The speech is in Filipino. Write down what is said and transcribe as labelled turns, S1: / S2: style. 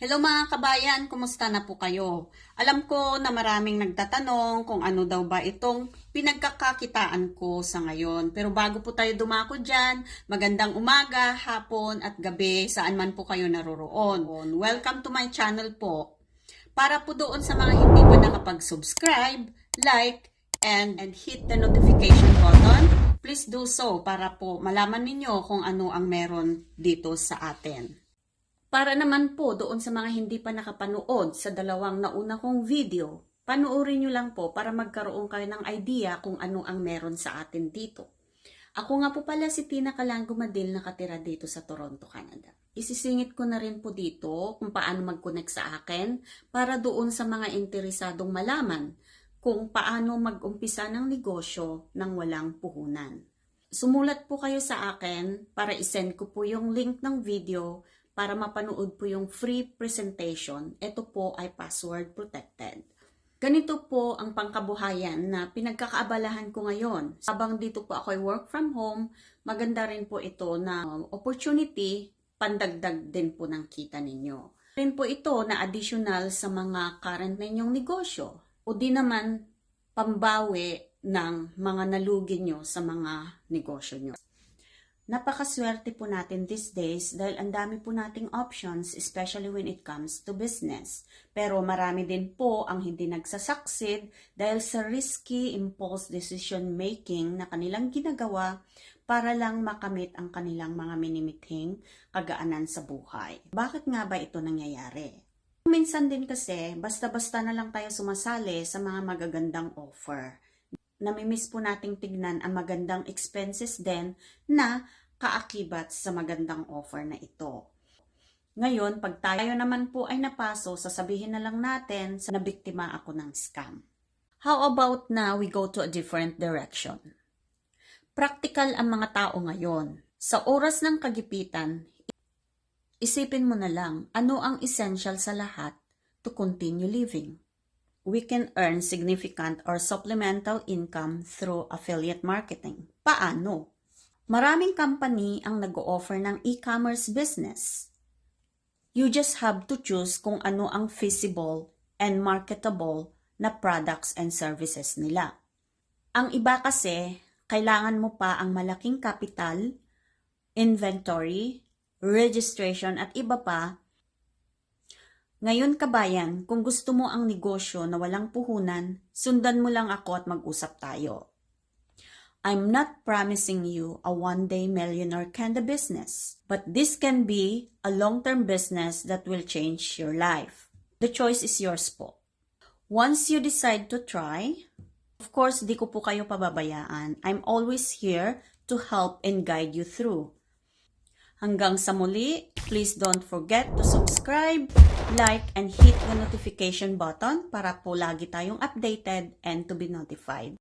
S1: Hello mga kabayan, kumusta na po kayo? Alam ko na maraming nagtatanong kung ano daw ba itong pinagkakakitaan ko sa ngayon. Pero bago po tayo dumako dyan, magandang umaga, hapon at gabi saan man po kayo naroroon. Welcome to my channel po. Para po doon sa mga hindi pa nakapag-subscribe, like, and hit the notification button, please do so para po malaman ninyo kung ano ang meron dito sa atin. Para naman po doon sa mga hindi pa nakapanood sa dalawang nauna kong video, panoorin nyo lang po para magkaroon kayo ng idea kung ano ang meron sa atin dito. Ako nga po pala si Tina Calango Madil, nakatira dito sa Toronto, Canada. Isisingit ko na rin po dito kung paano mag-connect sa akin para doon sa mga interesadong malaman kung paano mag-umpisa ng negosyo ng walang puhunan. Sumulat po kayo sa akin para isend ko po yung link ng video para mapanood po yung free presentation. Ito po ay password protected. Ganito po ang pangkabuhayan na pinagkakaabalahan ko ngayon. Habang dito po ako ay work from home, maganda rin po ito na opportunity, pandagdag din po ng kita ninyo. Rin po ito na additional sa mga current ninyong negosyo o di naman pambawi ng mga nalugi nyo sa mga negosyo nyo. Napakaswerte po natin these days dahil ang dami po nating options, especially when it comes to business. Pero marami din po ang hindi nagsasucceed dahil sa risky impulse decision making na kanilang ginagawa para lang makamit ang kanilang mga minimithing kagaanan sa buhay. Bakit nga ba ito nangyayari? Minsan din kasi basta-basta na lang tayo sumasali sa mga magagandang offer. Namimiss po nating tignan ang magandang expenses din na kaakibat sa magandang offer na ito. Ngayon, pag tayo naman po ay napaso, sasabihin na lang natin na biktima ako ng scam. How about now we go to a different direction? Practical ang mga tao ngayon. Sa oras ng kagipitan, isipin mo na lang ano ang essential sa lahat to continue living. We can earn significant or supplemental income through affiliate marketing. Paano? Maraming company ang nag-o-offer ng e-commerce business. You just have to choose kung ano ang feasible and marketable na products and services nila. Ang iba kasi, kailangan mo pa ang malaking capital, inventory, registration at iba pa. Ngayon kabayan, kung gusto mo ang negosyo na walang puhunan, sundan mo lang ako at mag-usap tayo. I'm not promising you a one-day millionaire kind of business, but this can be a long-term business that will change your life. The choice is yours po. Once you decide to try, of course, di ko po kayo pababayaan. I'm always here to help and guide you through. Hanggang sa muli, please don't forget to subscribe, like, and hit the notification button para po lagi tayong updated and to be notified.